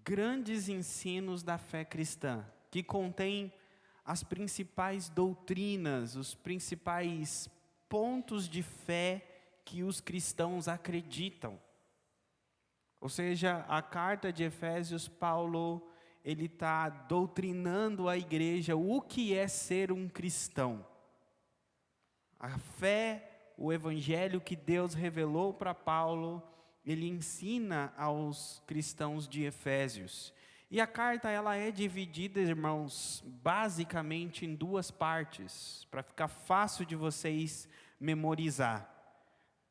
grandes ensinos da fé cristã, que contém as principais doutrinas, os principais pontos de fé que os cristãos acreditam. Ou seja, a carta de Efésios, Paulo, ele está doutrinando a igreja o que é ser um cristão. A fé, o evangelho que Deus revelou para Paulo, ele ensina aos cristãos de Efésios. E a carta, ela é dividida, irmãos, basicamente em duas partes, para ficar fácil de vocês memorizar.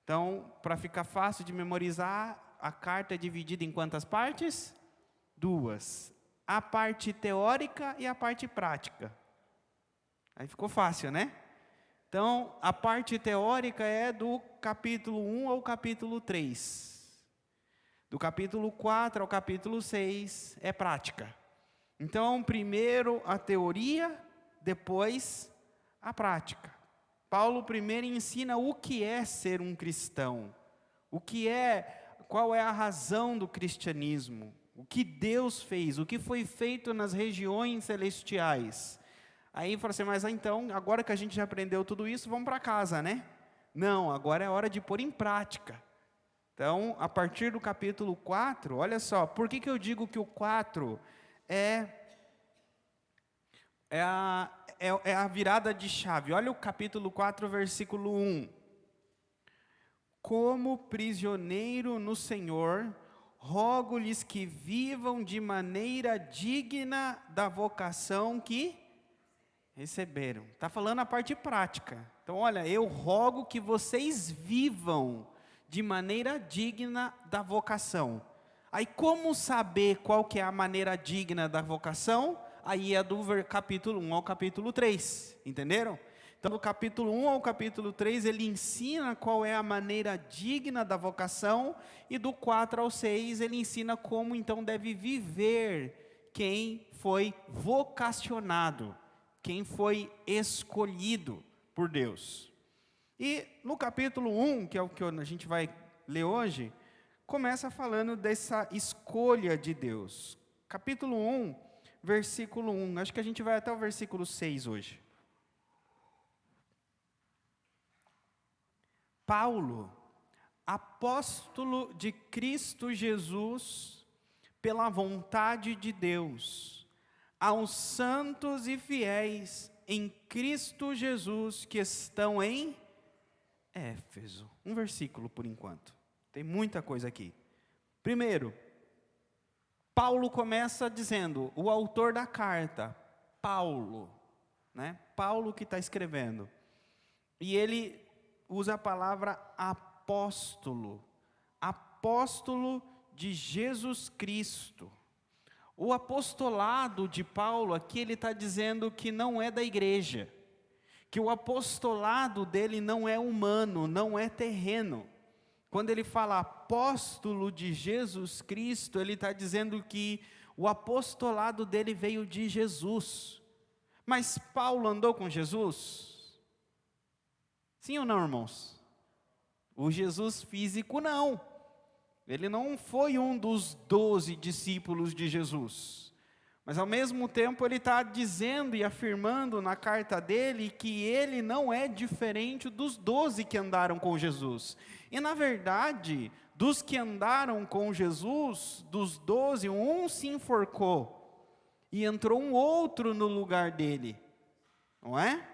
Então, para ficar fácil de memorizar, a carta é dividida em quantas partes? Duas. A parte teórica e a parte prática. Aí ficou fácil, né? Então, a parte teórica é do capítulo 1 ao capítulo 3. Do capítulo 4 ao capítulo 6 é prática. Então, primeiro a teoria, depois a prática. Paulo primeiro ensina o que é ser um cristão. Qual é a razão do cristianismo? O que Deus fez? O que foi feito nas regiões celestiais? Aí fala assim, mas então, agora que a gente já aprendeu tudo isso, vamos para casa, né? Não, agora é hora de pôr em prática. Então, a partir do capítulo 4, olha só, por que eu digo que o 4 é a virada de chave? Olha o capítulo 4, versículo 1. Como prisioneiro no Senhor, rogo-lhes que vivam de maneira digna da vocação que receberam. Está falando a parte prática. Então, olha, eu rogo que vocês vivam de maneira digna da vocação. Aí, como saber qual que é a maneira digna da vocação? Aí é do capítulo 1 ao capítulo 3, entenderam? Então, do capítulo 1 ao capítulo 3, ele ensina qual é a maneira digna da vocação, e do 4 ao 6, ele ensina como então deve viver quem foi vocacionado, quem foi escolhido por Deus. E no capítulo 1, que é o que a gente vai ler hoje, começa falando dessa escolha de Deus. Capítulo 1, versículo 1, acho que a gente vai até o versículo 6 hoje. Paulo, apóstolo de Cristo Jesus, pela vontade de Deus, aos santos e fiéis em Cristo Jesus que estão em Éfeso. Um versículo por enquanto, tem muita coisa aqui. Primeiro, Paulo começa dizendo, o autor da carta, Paulo, né? Paulo que está escrevendo, e ele usa a palavra apóstolo, apóstolo de Jesus Cristo. O apostolado de Paulo aqui, ele está dizendo que não é da igreja, que o apostolado dele não é humano, não é terreno. Quando ele fala apóstolo de Jesus Cristo, ele está dizendo que o apostolado dele veio de Jesus. Mas Paulo andou com Jesus? Sim ou não, irmãos? O Jesus físico não. Ele não foi um dos 12 discípulos de Jesus. Mas ao mesmo tempo ele está dizendo e afirmando na carta dele que ele não é diferente dos 12 que andaram com Jesus. E na verdade, dos que andaram com Jesus, dos 12, um se enforcou. E entrou um outro no lugar dele. Não é?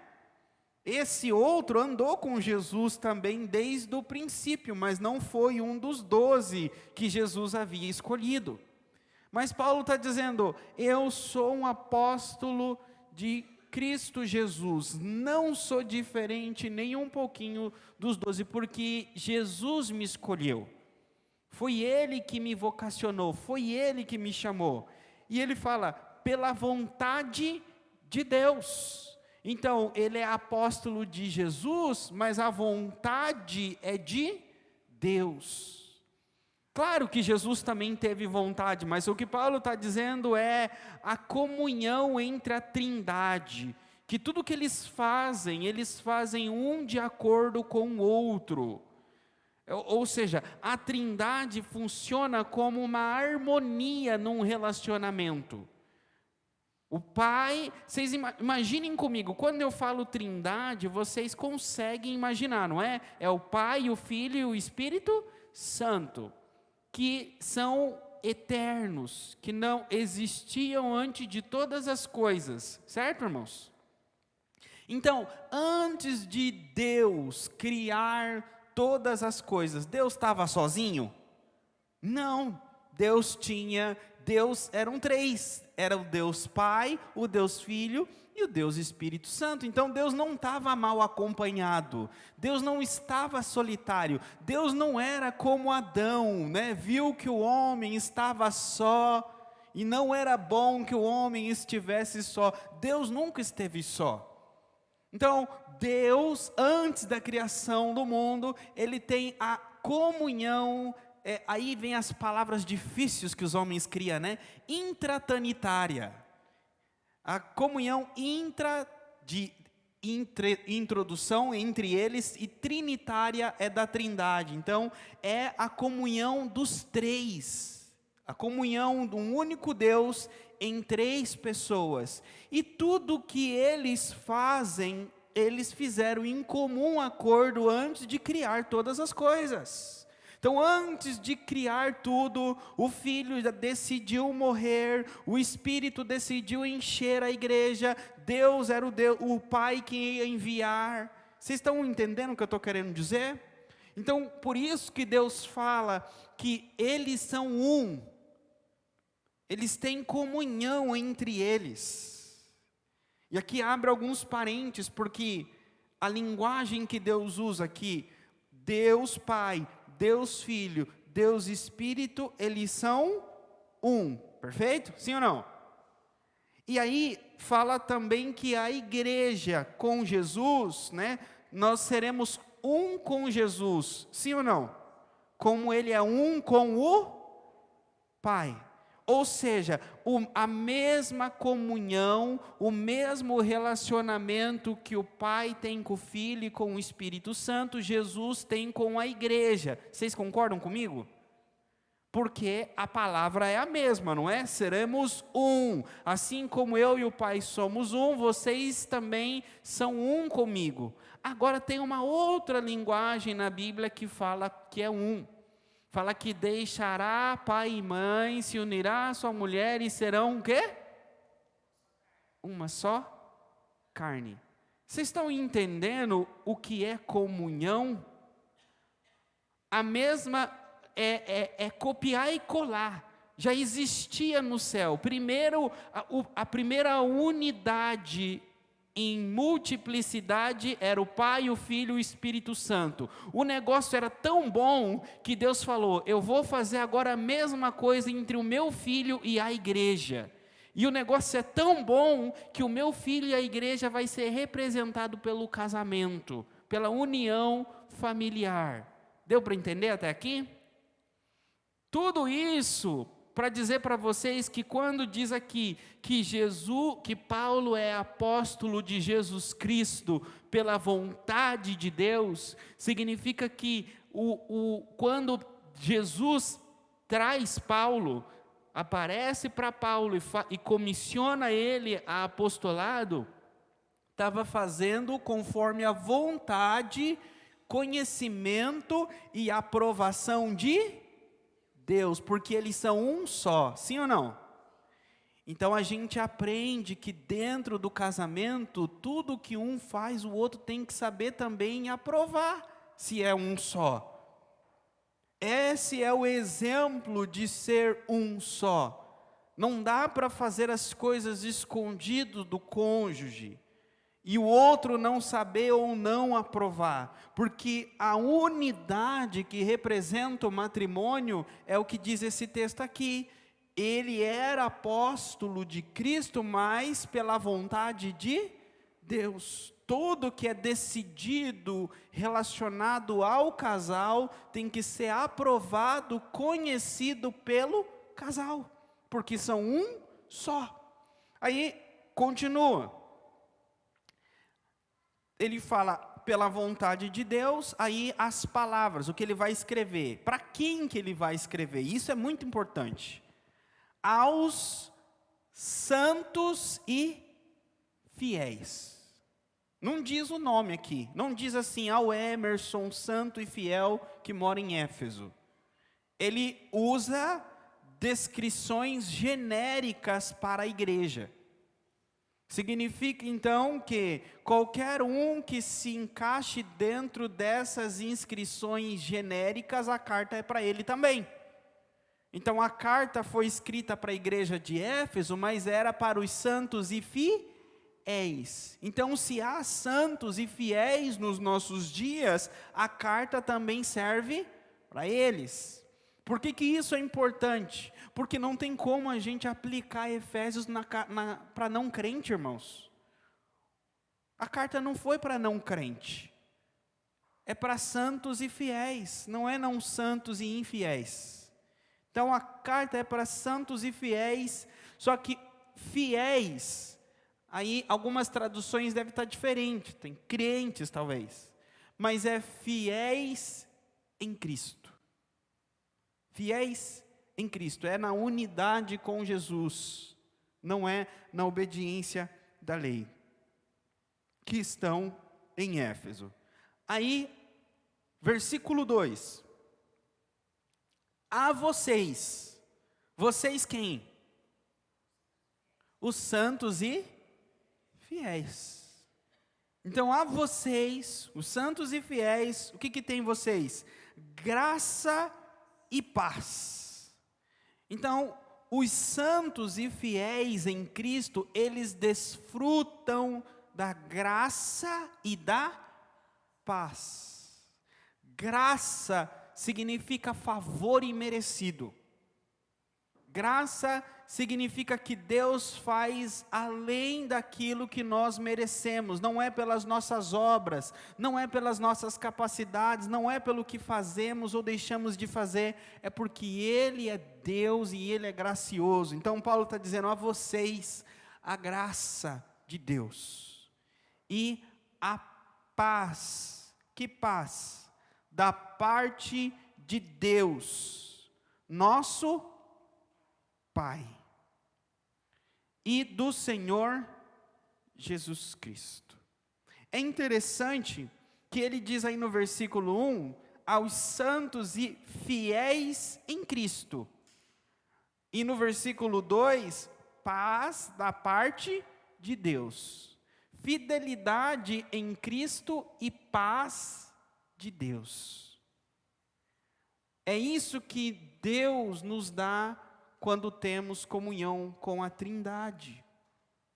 Esse outro andou com Jesus também desde o princípio, mas não foi um dos 12 que Jesus havia escolhido. Mas Paulo está dizendo, eu sou um apóstolo de Cristo Jesus, não sou diferente nem um pouquinho dos 12, porque Jesus me escolheu. Foi Ele que me vocacionou, foi Ele que me chamou. E ele fala, pela vontade de Deus. Então, ele é apóstolo de Jesus, mas a vontade é de Deus. Claro que Jesus também teve vontade, mas o que Paulo está dizendo é a comunhão entre a Trindade, que tudo que eles fazem um de acordo com o outro. Ou seja, a Trindade funciona como uma harmonia num relacionamento. O Pai, vocês imaginem comigo, quando eu falo Trindade, vocês conseguem imaginar, não é? É o Pai, o Filho e o Espírito Santo, que são eternos, que não existiam antes de todas as coisas, certo, irmãos? Então, antes de Deus criar todas as coisas, Deus estava sozinho? Não, Deus eram três, era o Deus Pai, o Deus Filho e o Deus Espírito Santo. Então Deus não estava mal acompanhado, Deus não estava solitário, Deus não era como Adão, né? Viu que o homem estava só, e não era bom que o homem estivesse só. Deus nunca esteve só. Então, Deus, antes da criação do mundo, Ele tem a comunhão, aí vem as palavras difíceis que os homens criam, né? Intratanitária. A comunhão introdução entre eles, e trinitária é da Trindade. Então, é a comunhão dos três. A comunhão de um único Deus em três pessoas. E tudo que eles fazem, eles fizeram em comum acordo antes de criar todas as coisas. Então, antes de criar tudo, o Filho decidiu morrer, o Espírito decidiu encher a igreja, Deus era o Pai que ia enviar. Vocês estão entendendo o que eu estou querendo dizer? Então, por isso que Deus fala que eles são um. Eles têm comunhão entre eles. E aqui abre alguns parênteses, porque a linguagem que Deus usa aqui, Deus Pai, Deus Filho, Deus Espírito, eles são um. Perfeito? Sim ou não? E aí fala também que a igreja com Jesus, né, nós seremos um com Jesus. Sim ou não? Como Ele é um com o Pai. Ou seja, a mesma comunhão, o mesmo relacionamento que o Pai tem com o Filho e com o Espírito Santo, Jesus tem com a igreja. Vocês concordam comigo? Porque a palavra é a mesma, não é? Seremos um. Assim como eu e o Pai somos um, vocês também são um comigo. Agora tem uma outra linguagem na Bíblia que fala que é um. Fala que deixará pai e mãe, se unirá à sua mulher e serão o quê? Uma só carne. Vocês estão entendendo o que é comunhão? A mesma é copiar e colar. Já existia no céu. Primeiro, a primeira unidade em multiplicidade era o Pai, o Filho e o Espírito Santo. O negócio era tão bom que Deus falou: eu vou fazer agora a mesma coisa entre o meu filho e a igreja. E o negócio é tão bom que o meu filho e a igreja vai ser representado pelo casamento, pela união familiar. Deu para entender até aqui? Tudo isso para dizer para vocês que quando diz aqui que Paulo é apóstolo de Jesus Cristo pela vontade de Deus, significa que quando Jesus traz Paulo, aparece para Paulo e comissiona ele a apostolado, estava fazendo conforme a vontade, conhecimento e aprovação de Deus, porque eles são um só, sim ou não? Então a gente aprende que dentro do casamento, tudo que um faz, o outro tem que saber também aprovar, se é um só. Esse é o exemplo de ser um só. Não dá para fazer as coisas escondido do cônjuge, e o outro não saber ou não aprovar, porque a unidade que representa o matrimônio é o que diz esse texto aqui. Ele era apóstolo de Cristo, mas pela vontade de Deus. Tudo que é decidido relacionado ao casal tem que ser aprovado, conhecido pelo casal, porque são um só. Aí continua. Ele fala, pela vontade de Deus, aí as palavras, o que ele vai escrever. Para quem que ele vai escrever? Isso é muito importante. Aos santos e fiéis. Não diz o nome aqui, não diz assim, ao Emerson, santo e fiel, que mora em Éfeso. Ele usa descrições genéricas para a igreja. Significa então que qualquer um que se encaixe dentro dessas inscrições genéricas, a carta é para ele também. Então a carta foi escrita para a igreja de Éfeso, mas era para os santos e fiéis. Então, se há santos e fiéis nos nossos dias, a carta também serve para eles. Por que isso é importante? Porque não tem como a gente aplicar Efésios para não crente, irmãos. A carta não foi para não crente. É para santos e fiéis, não é não santos e infiéis. Então a carta é para santos e fiéis, só que fiéis, aí algumas traduções devem estar diferentes, tem crentes talvez, mas é fiéis em Cristo. Fiéis em Cristo, é na unidade com Jesus, não é na obediência da lei, que estão em Éfeso. Aí, versículo 2, a vocês quem? Os santos e fiéis. Então, a vocês, os santos e fiéis, o que tem vocês? Graça e paz. Então, os santos e fiéis em Cristo, eles desfrutam da graça e da paz. Graça significa favor imerecido. Graça significa que Deus faz além daquilo que nós merecemos, não é pelas nossas obras, não é pelas nossas capacidades, não é pelo que fazemos ou deixamos de fazer, é porque Ele é Deus e Ele é gracioso. Então Paulo está dizendo a vocês, a graça de Deus e a paz. Que paz? Da parte de Deus, nosso Pai, e do Senhor Jesus Cristo. É interessante que ele diz aí no versículo 1, aos santos e fiéis em Cristo. E no versículo 2, paz da parte de Deus. Fidelidade em Cristo e paz de Deus. É isso que Deus nos dá quando temos comunhão com a Trindade.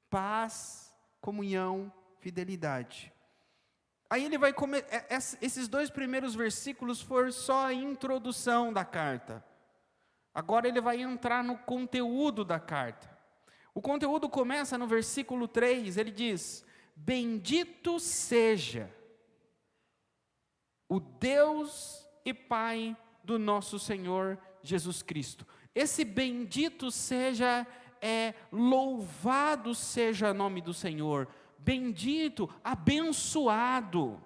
Paz, comunhão, fidelidade. Aí ele vai esses 2 primeiros versículos foram só a introdução da carta. Agora ele vai entrar no conteúdo da carta. O conteúdo começa no versículo 3, ele diz: bendito seja o Deus e Pai do nosso Senhor Jesus Cristo. Esse bendito seja, louvado seja o nome do Senhor, bendito, abençoado.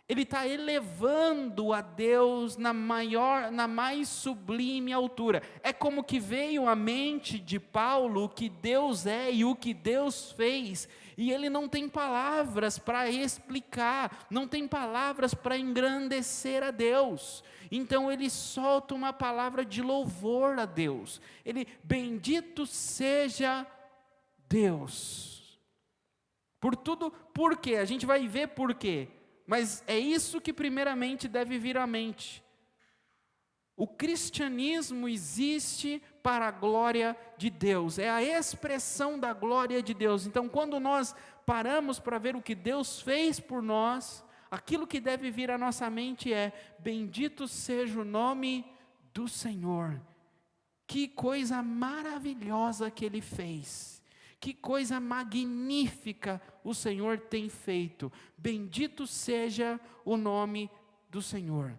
Ele está elevando a Deus na mais sublime altura. É como que veio à mente de Paulo o que Deus é e o que Deus fez, e ele não tem palavras para explicar, não tem palavras para engrandecer a Deus. Então ele solta uma palavra de louvor a Deus. Ele, bendito seja Deus. Por tudo, por quê? A gente vai ver por quê. Mas é isso que primeiramente deve vir à mente. O cristianismo existe para a glória de Deus, é a expressão da glória de Deus. Então, quando nós paramos para ver o que Deus fez por nós, aquilo que deve vir à nossa mente é: bendito seja o nome do Senhor. Que coisa maravilhosa que Ele fez, que coisa magnífica o Senhor tem feito. Bendito seja o nome do Senhor.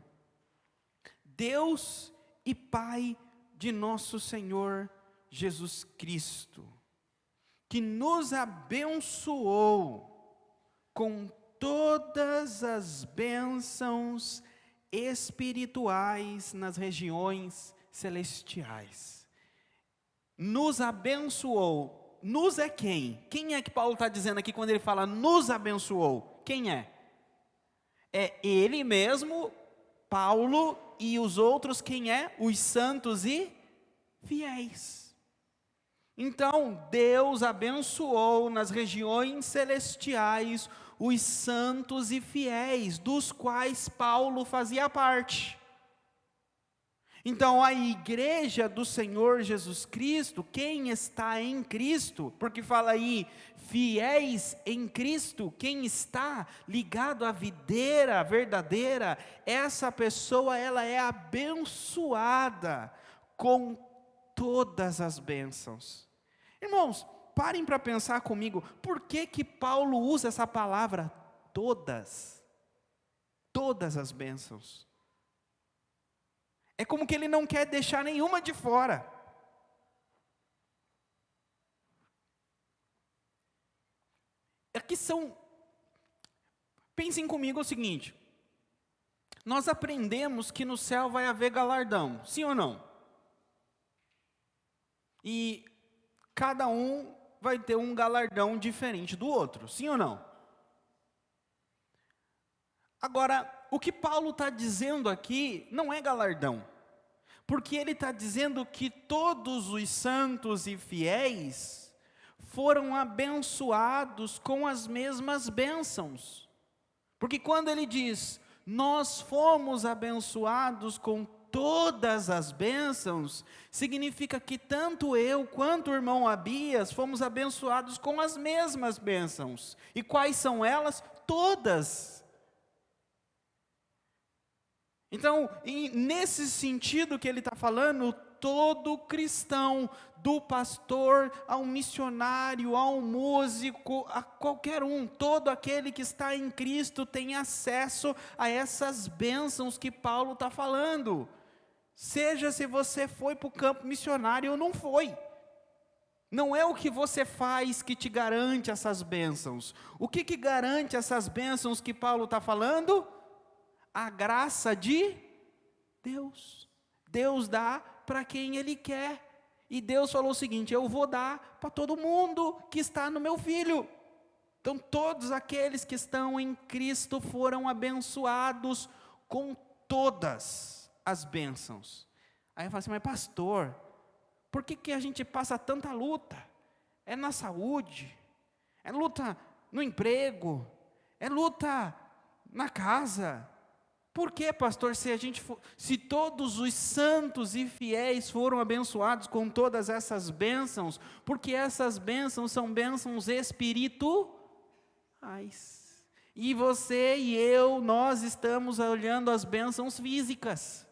Deus e Pai de nosso Senhor Jesus Cristo, que nos abençoou com todas as bênçãos espirituais nas regiões celestiais. Nos abençoou. Nos é quem? Quem é que Paulo está dizendo aqui quando ele fala nos abençoou? Quem é? É ele mesmo, Paulo, e os outros, quem é? Os santos e fiéis. Então, Deus abençoou nas regiões celestiais os santos e fiéis, dos quais Paulo fazia parte. Então, a igreja do Senhor Jesus Cristo, quem está em Cristo, porque fala aí, fiéis em Cristo, quem está ligado à videira verdadeira, essa pessoa, ela é abençoada com todas as bênçãos. Irmãos, parem para pensar comigo, por que Paulo usa essa palavra todas? Todas as bênçãos. É como que ele não quer deixar nenhuma de fora. Aqui pensem comigo o seguinte, nós aprendemos que no céu vai haver galardão, sim ou não? E cada um vai ter um galardão diferente do outro, sim ou não? Agora, o que Paulo está dizendo aqui não é galardão, porque ele está dizendo que todos os santos e fiéis foram abençoados com as mesmas bênçãos. Porque quando ele diz, nós fomos abençoados com todas as bênçãos, significa que tanto eu quanto o irmão Abias fomos abençoados com as mesmas bênçãos. E quais são elas? Todas. Então, nesse sentido que ele está falando, todo cristão, do pastor ao missionário, ao músico, a qualquer um, todo aquele que está em Cristo tem acesso a essas bênçãos que Paulo está falando. Seja se você foi para o campo missionário ou não foi. Não é o que você faz que te garante essas bênçãos. O que garante essas bênçãos que Paulo está falando? A graça de Deus. Deus dá para quem Ele quer. E Deus falou o seguinte, eu vou dar para todo mundo que está no meu filho. Então todos aqueles que estão em Cristo foram abençoados com todas as bênçãos. Aí eu falo assim, mas pastor, por que a gente passa tanta luta? É na saúde, é luta no emprego, é luta na casa. Por que, pastor, se todos os santos e fiéis foram abençoados com todas essas bênçãos, porque essas bênçãos são bênçãos espirituais. E você e eu, nós estamos olhando as bênçãos físicas.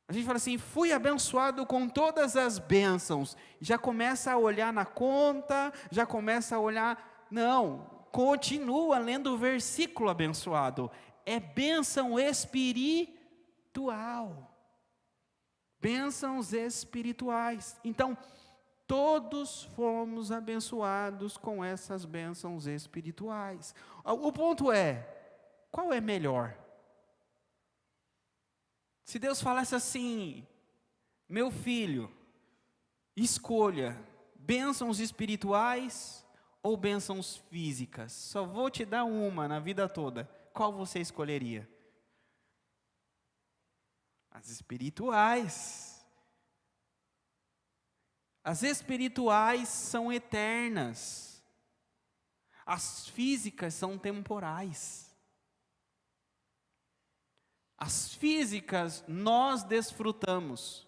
A gente fala assim, fui abençoado com todas as bênçãos. Já começa a olhar na conta, já começa a olhar, não. Continua lendo o versículo abençoado. É bênção espiritual. Bênçãos espirituais. Então, todos fomos abençoados com essas bênçãos espirituais. O ponto é, qual é melhor? Se Deus falasse assim, meu filho, escolha bênçãos espirituais ou bênçãos físicas, só vou te dar uma na vida toda, qual você escolheria? As espirituais. As espirituais são eternas, as físicas são temporais. As físicas nós desfrutamos,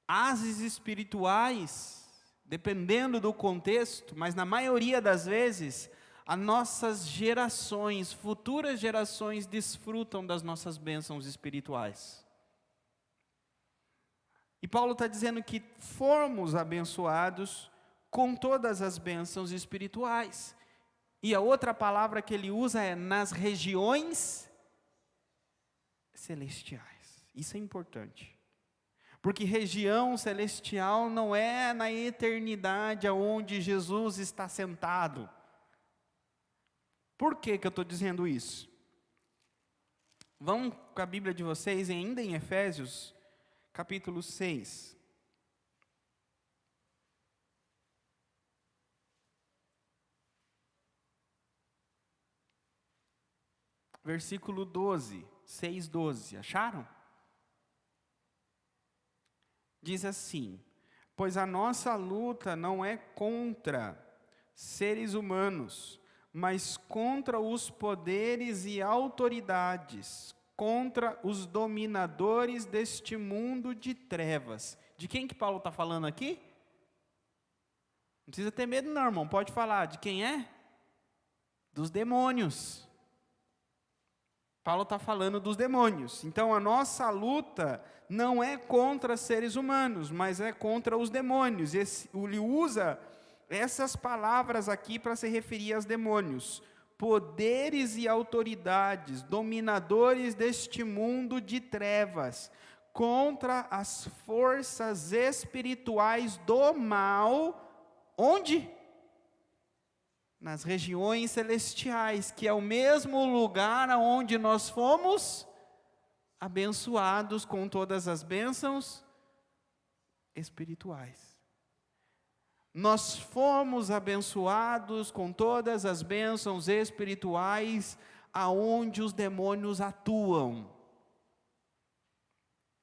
as espirituais, dependendo do contexto, mas na maioria das vezes, as nossas gerações, futuras gerações desfrutam das nossas bênçãos espirituais. E Paulo está dizendo que fomos abençoados com todas as bênçãos espirituais. E a outra palavra que ele usa é nas regiões celestiais. Isso é importante. Porque região celestial não é na eternidade aonde Jesus está sentado. Por que eu estou dizendo isso? Vão com a Bíblia de vocês, ainda em Efésios, capítulo 6. Versículo 12, 6:12, acharam? Diz assim: pois a nossa luta não é contra seres humanos, mas contra os poderes e autoridades, contra os dominadores deste mundo de trevas. De quem que Paulo está falando aqui? Não precisa ter medo não, irmão, pode falar. De quem é? Dos demônios. Paulo está falando dos demônios. Então a nossa luta não é contra seres humanos, mas é contra os demônios. Ele usa essas palavras aqui para se referir aos demônios. Poderes e autoridades, dominadores deste mundo de trevas, contra as forças espirituais do mal. Onde? Nas regiões celestiais, que é o mesmo lugar onde nós fomos abençoados com todas as bênçãos espirituais. Nós fomos abençoados com todas as bênçãos espirituais aonde os demônios atuam.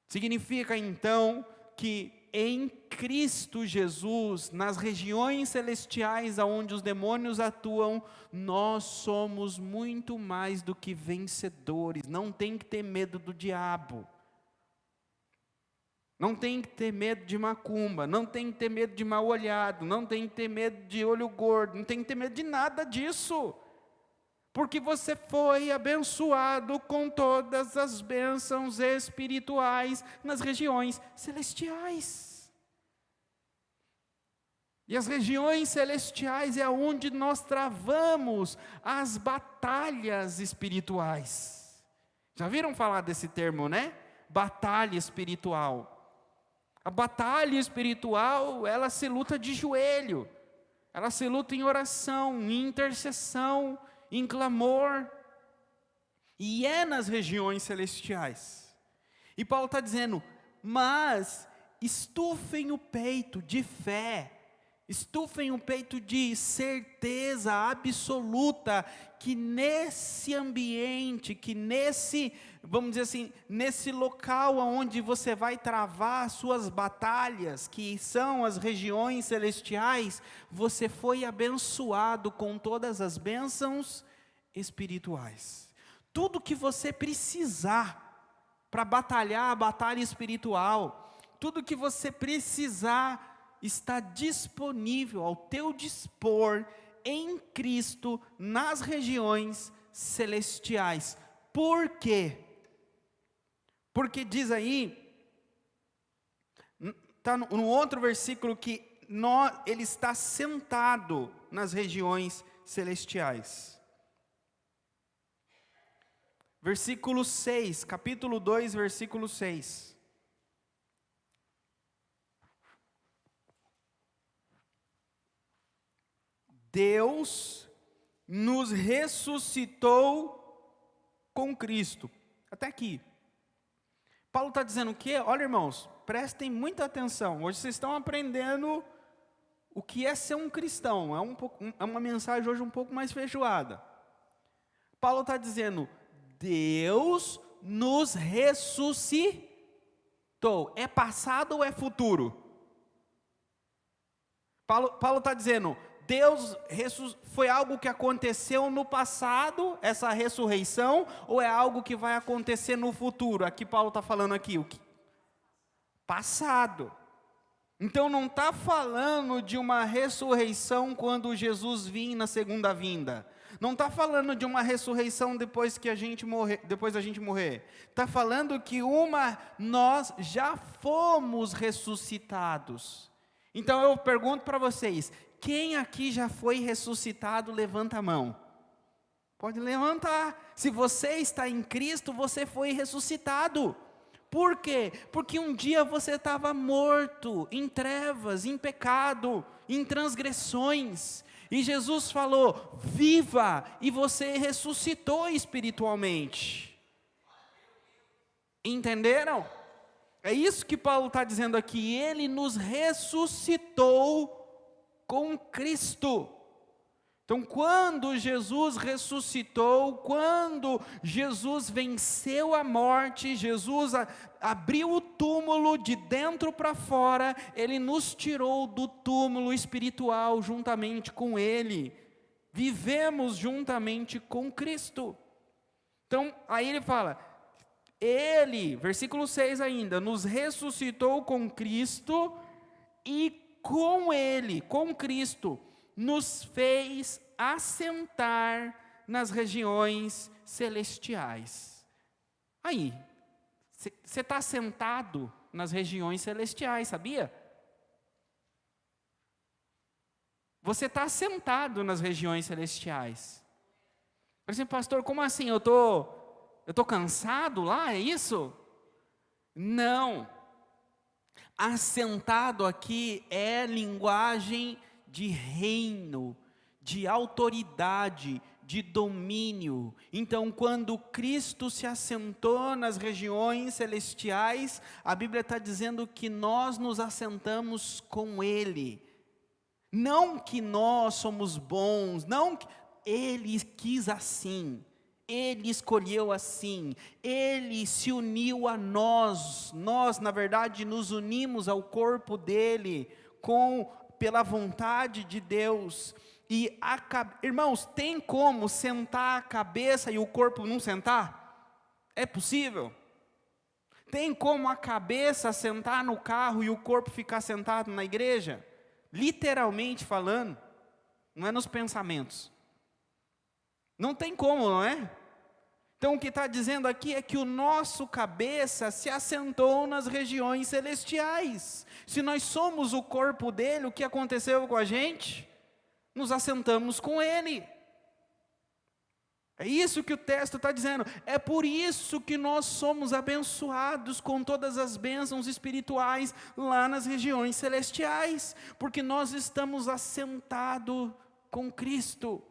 Significa então que em Cristo Jesus, nas regiões celestiais aonde os demônios atuam, nós somos muito mais do que vencedores. Não tem que ter medo do diabo. Não tem que ter medo de macumba, não tem que ter medo de mal olhado, não tem que ter medo de olho gordo, não tem que ter medo de nada disso. Porque você foi abençoado com todas as bênçãos espirituais nas regiões celestiais. E as regiões celestiais é onde nós travamos as batalhas espirituais. Já viram falar desse termo, né? Batalha espiritual. A batalha espiritual, ela se luta de joelho. Ela se luta em oração, em intercessão, em clamor, e é nas regiões celestiais. E Paulo está dizendo, mas estufem o peito de fé, estufem o peito de certeza absoluta, que nesse ambiente, que nesse, vamos dizer assim, nesse local onde você vai travar suas batalhas, que são as regiões celestiais, você foi abençoado com todas as bênçãos espirituais. Tudo que você precisar para batalhar a batalha espiritual, tudo que você precisar está disponível ao teu dispor em Cristo nas regiões celestiais. Por quê? Porque diz aí, está no outro versículo que ele está sentado nas regiões celestiais. Versículo 6, capítulo 2, versículo 6. Deus nos ressuscitou com Cristo. Até aqui. Paulo está dizendo o quê? Olha, irmãos, prestem muita atenção. Hoje vocês estão aprendendo o que é ser um cristão. É uma mensagem hoje um pouco mais feijoada. Paulo está dizendo, Deus nos ressuscitou. É passado ou é futuro? Paulo está dizendo, Deus foi algo que aconteceu no passado, essa ressurreição, ou é algo que vai acontecer no futuro? Aqui Paulo está falando aqui, o que? Passado. Então não está falando de uma ressurreição quando Jesus vir na segunda vinda. Não está falando de uma ressurreição depois que a gente morrer, depois da gente morrer. Está falando que nós já fomos ressuscitados. Então eu pergunto para vocês, quem aqui já foi ressuscitado, levanta a mão. Pode levantar. Se você está em Cristo, você foi ressuscitado. Por quê? Porque um dia você estava morto, em trevas, em pecado, em transgressões. E Jesus falou: viva, e você ressuscitou espiritualmente. Entenderam? É isso que Paulo está dizendo aqui. Ele nos ressuscitou com Cristo. Então, quando Jesus ressuscitou, quando Jesus venceu a morte, Jesus abriu o túmulo de dentro para fora, Ele nos tirou do túmulo espiritual juntamente com Ele. Vivemos juntamente com Cristo. Então, aí ele fala, Ele, versículo 6 ainda, nos ressuscitou com Cristo e com Ele, com Cristo, nos fez assentar nas regiões celestiais. Aí, você está assentado nas regiões celestiais, sabia? Você está assentado nas regiões celestiais. Por exemplo, pastor, como assim? Eu tô cansado lá, é isso? Não. Assentado aqui é linguagem de reino, de autoridade, de domínio. Então, quando Cristo se assentou nas regiões celestiais, a Bíblia está dizendo que nós nos assentamos com Ele. Não que nós somos bons, não que Ele quis assim. Ele escolheu assim, Ele se uniu a nós, na verdade nos unimos ao corpo dEle, pela vontade de Deus, irmãos, tem como sentar a cabeça e o corpo não sentar? É possível? Tem como a cabeça sentar no carro e o corpo ficar sentado na igreja? Literalmente falando, não é nos pensamentos, não tem como, não é? Então o que está dizendo aqui é que o nosso cabeça se assentou nas regiões celestiais. Se nós somos o corpo dele, o que aconteceu com a gente? Nos assentamos com ele. É isso que o texto está dizendo. É por isso que nós somos abençoados com todas as bênçãos espirituais lá nas regiões celestiais. Porque nós estamos assentados com Cristo.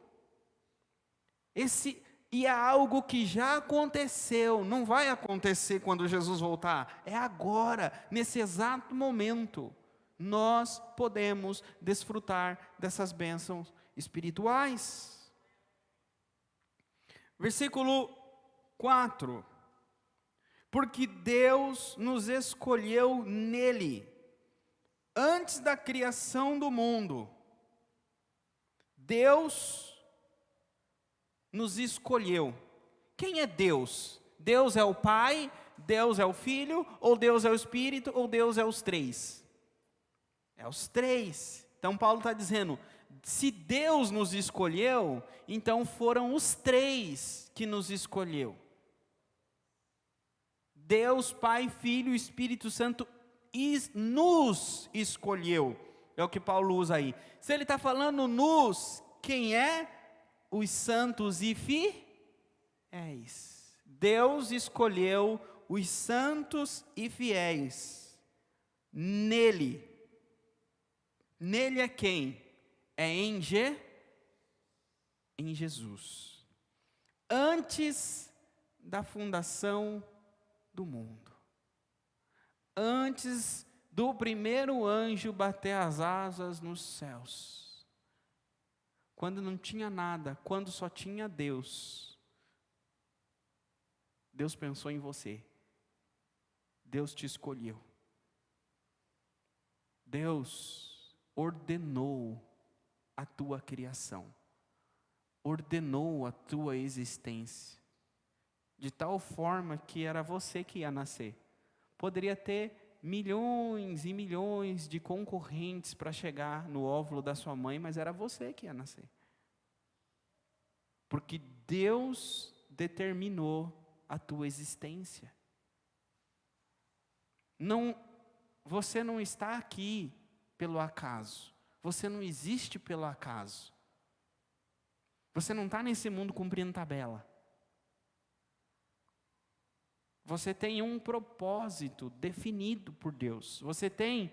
E é algo que já aconteceu, não vai acontecer quando Jesus voltar, é agora, nesse exato momento, nós podemos desfrutar dessas bênçãos espirituais. Versículo 4, porque Deus nos escolheu nele, antes da criação do mundo. Deus nos escolheu. Quem é Deus? Deus é o Pai, Deus é o Filho, ou Deus é o Espírito, ou Deus é os três? É os três. Então Paulo está dizendo, se Deus nos escolheu, então foram os três que nos escolheu. Deus, Pai, Filho e Espírito Santo nos escolheu. É o que Paulo usa aí. Se ele está falando nos, quem é? Os santos e fiéis. Deus escolheu os santos e fiéis. Nele. Nele é quem? É em Jesus. Antes da fundação do mundo. Antes do primeiro anjo bater as asas nos céus. Quando não tinha nada, quando só tinha Deus, Deus pensou em você, Deus te escolheu, Deus ordenou a tua criação, ordenou a tua existência, de tal forma que era você que ia nascer. Poderia ter milhões e milhões de concorrentes para chegar no óvulo da sua mãe, mas era você que ia nascer. Porque Deus determinou a tua existência. Você não está aqui pelo acaso. Você não existe pelo acaso. Você não está nesse mundo cumprindo tabela. Você tem um propósito definido por Deus. Você tem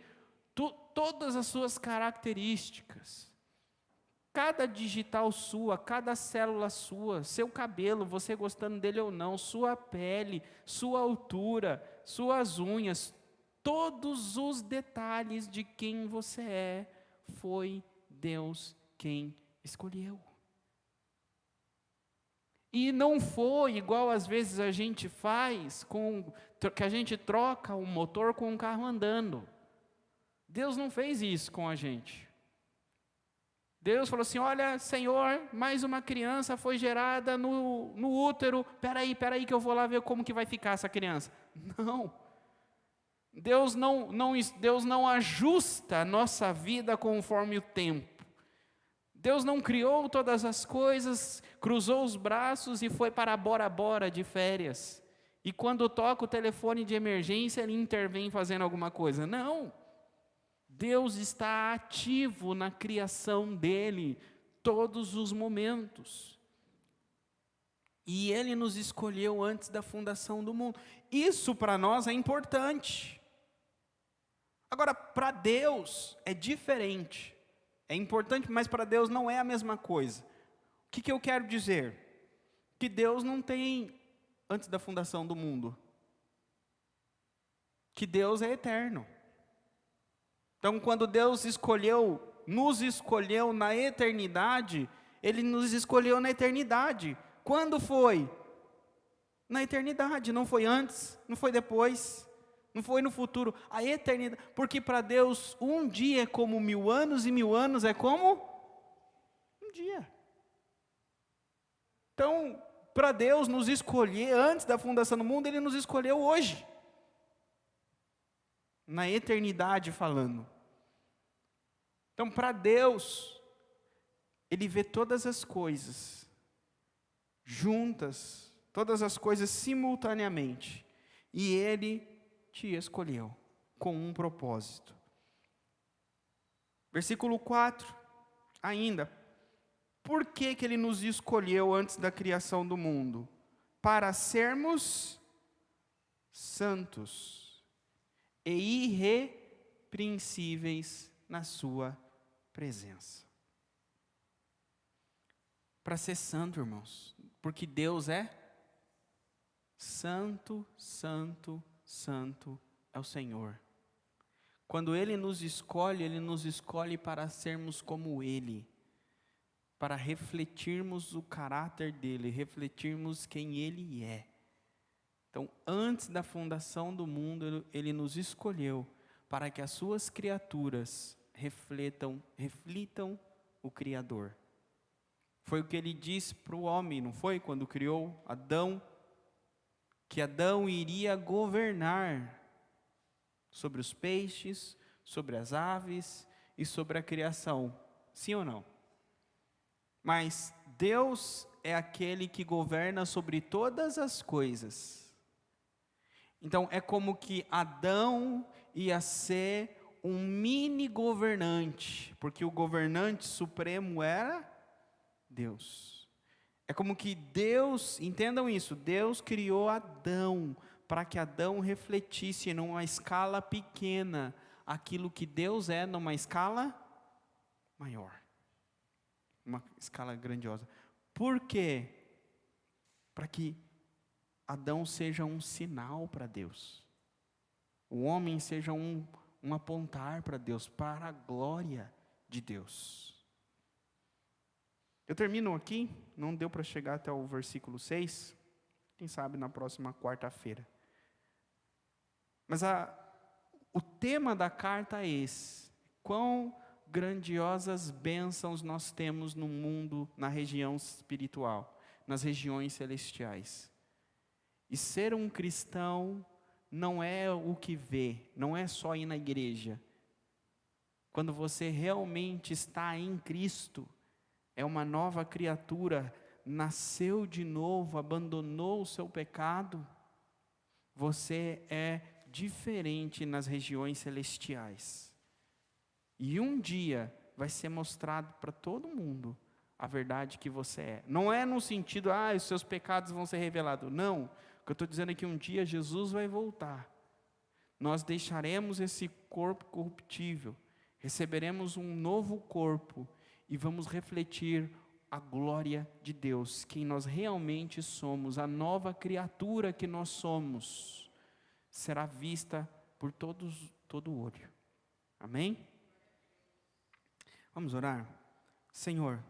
todas as suas características. Cada digital sua, cada célula sua, seu cabelo, você gostando dele ou não, sua pele, sua altura, suas unhas, todos os detalhes de quem você é, foi Deus quem escolheu. E não foi igual às vezes a gente faz, que a gente troca o motor com o carro andando. Deus não fez isso com a gente. Deus falou assim, olha, Senhor, mais uma criança foi gerada no útero, peraí que eu vou lá ver como que vai ficar essa criança. Não. Deus não ajusta a nossa vida conforme o tempo. Deus não criou todas as coisas, cruzou os braços e foi para Bora Bora de férias. E quando toca o telefone de emergência, ele intervém fazendo alguma coisa. Não. Deus está ativo na criação dele, todos os momentos. E ele nos escolheu antes da fundação do mundo. Isso para nós é importante. Agora, para Deus é diferente. É importante, mas para Deus não é a mesma coisa. O que eu quero dizer? Que Deus não tem antes da fundação do mundo. Que Deus é eterno. Então, quando Deus nos escolheu na eternidade, Ele nos escolheu na eternidade. Quando foi? Na eternidade, não foi antes, não foi depois, não foi no futuro, a eternidade. Porque para Deus, um dia é como 1000 anos, e 1000 anos é como um dia. Então, para Deus nos escolher antes da fundação do mundo, Ele nos escolheu hoje. Na eternidade falando. Então, para Deus, Ele vê todas as coisas juntas, todas as coisas simultaneamente. E Ele te escolheu com um propósito. Versículo 4, ainda. Por que Ele nos escolheu antes da criação do mundo? Para sermos santos e irrepreensíveis na sua presença. Para ser santo, irmãos, porque Deus é santo, santo, santo é o Senhor. Quando Ele nos escolhe para sermos como Ele, para refletirmos o caráter dEle, refletirmos quem Ele é. Então, antes da fundação do mundo, Ele nos escolheu para que as suas criaturas reflitam o Criador. Foi o que Ele disse para o homem, não foi? Quando criou Adão, que Adão iria governar sobre os peixes, sobre as aves e sobre a criação. Sim ou não? Mas Deus é aquele que governa sobre todas as coisas. Então é como que Adão ia ser um mini governante, porque o governante supremo era Deus. É como que Deus, entendam isso, Deus criou Adão para que Adão refletisse numa escala pequena aquilo que Deus é numa escala maior. Uma escala grandiosa. Por quê? Para que Adão seja um sinal para Deus. O homem seja um apontar para Deus, para a glória de Deus. Eu termino aqui, não deu para chegar até o versículo 6, quem sabe na próxima quarta-feira. Mas o tema da carta é esse: quão grandiosas bênçãos nós temos no mundo, na região espiritual, nas regiões celestiais. E ser um cristão não é o que vê, não é só ir na igreja. Quando você realmente está em Cristo, é uma nova criatura, nasceu de novo, abandonou o seu pecado, você é diferente nas regiões celestiais. E um dia vai ser mostrado para todo mundo a verdade que você é. Não é no sentido, os seus pecados vão ser revelados. Não, o que eu estou dizendo é que um dia Jesus vai voltar. Nós deixaremos esse corpo corruptível, receberemos um novo corpo, e vamos refletir a glória de Deus, quem nós realmente somos, a nova criatura que nós somos, será vista por todo o olho. Amém? Vamos orar? Senhor,